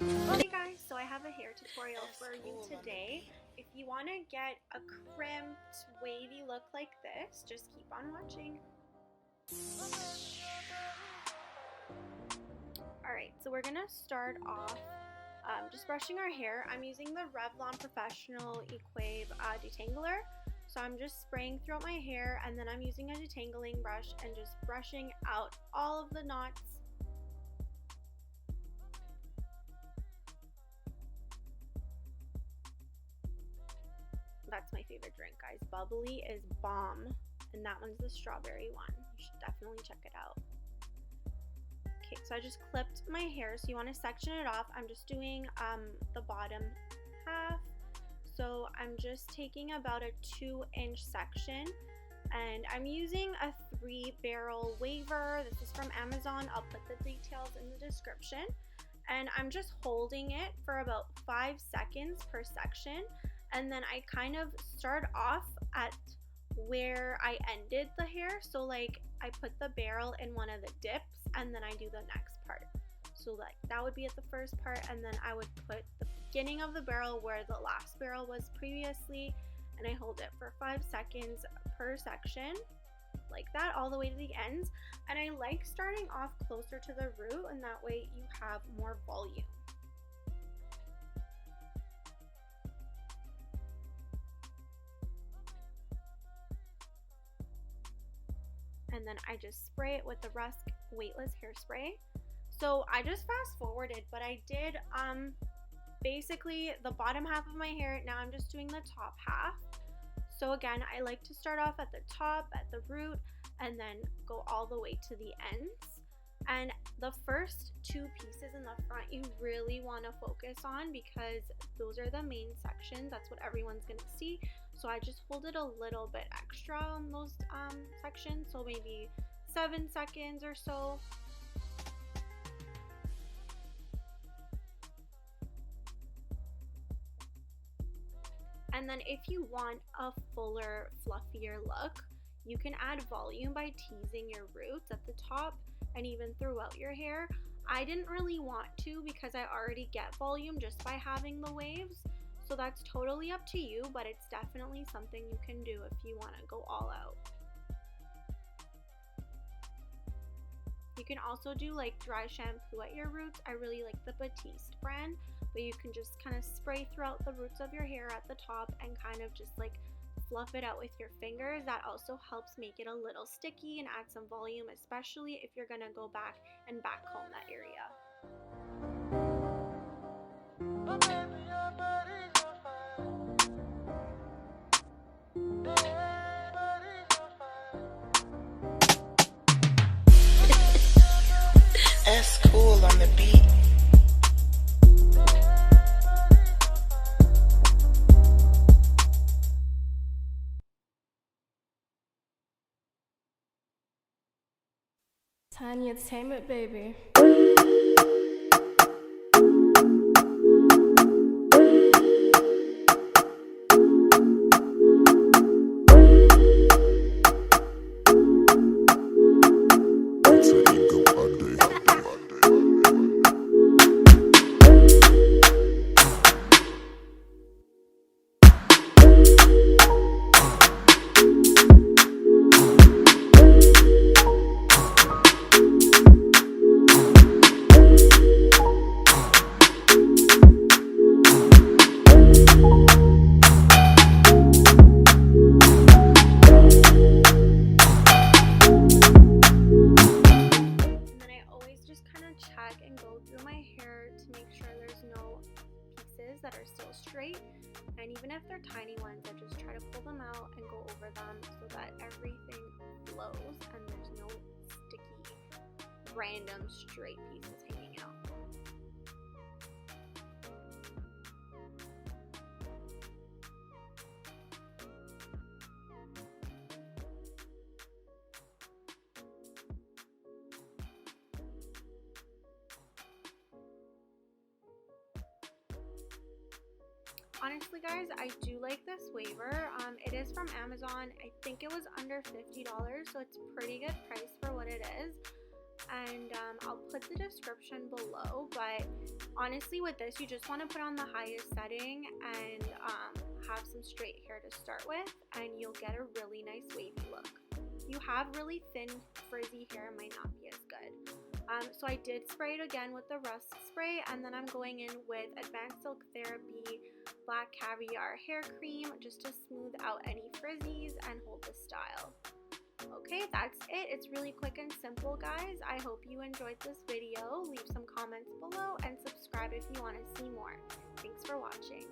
Hey guys, so I have a hair tutorial for you today. If you want to get a crimped, wavy look like this, just keep on watching. Alright, so we're going to start off just brushing our hair. I'm using the REVLON Professional EQUAVE detangler. So I'm just spraying throughout my hair, and then I'm using a detangling brush and just brushing out all of the knots. That's my favorite drink, guys. Bubbly is bomb, and that one's the strawberry one. You should definitely check it out. Okay, so I just clipped my hair, so you want to section it off. I'm just doing the bottom half. So I'm just taking about a 2-inch section, and I'm using a 3-barrel waver. This is from Amazon. I'll put the details in the description. And I'm just holding it for about 5 seconds per section. And then I kind of start off at where I ended the hair. So like I put the barrel in one of the dips, and then I do the next part. So like that would be at the first part, and then I would put the beginning of the barrel where the last barrel was previously, and I hold it for 5 seconds per section, like that, all the way to the ends. And I like starting off closer to the root, and that way you have more volume. And then I just spray it with the RUSK W8less hairspray. So I just fast forwarded, but I did basically the bottom half of my hair. Now I'm just doing the top half. So again, I like to start off at the top, at the root, and then go all the way to the ends. And the first 2 pieces in the front you really want to focus on, because those are the main sections. That's what everyone's going to see. So I just hold it a little bit extra on those sections, so maybe 7 seconds or so. And then if you want a fuller, fluffier look, you can add volume by teasing your roots at the top and even throughout your hair. I didn't really want to, because I already get volume just by having the waves. So that's totally up to you, but it's definitely something you can do if you want to go all out. You can also do like dry shampoo at your roots. I really like the Batiste brand, but you can just kind of spray throughout the roots of your hair at the top and kind of just like fluff it out with your fingers. That also helps make it a little sticky and add some volume, especially if you're gonna go back and back comb that area. That's cool on the beat. Tiny Entertainment, baby. Check and go through my hair to make sure there's no pieces that are still straight, and even if they're tiny ones, I just try to pull them out and go over them so that everything flows and there's no sticky random straight pieces hanging out. Honestly, guys, I do like this waver. It is from Amazon. I think it was under $50, so it's a pretty good price for what it is. And I'll put the description below, but Honestly, with this, you just want to put on the highest setting and have some straight hair to start with, and you'll get a really nice wavy look. You have really thin, frizzy hair, it might not be as good. So I did spray it again with the Rusk spray, and then I'm going in with Advanced Silk Therapy Black Caviar hair cream just to smooth out any frizzies and hold the style. Okay, that's it. It's really quick and simple, guys. I hope you enjoyed this video. Leave some comments below and subscribe if you want to see more. Thanks for watching.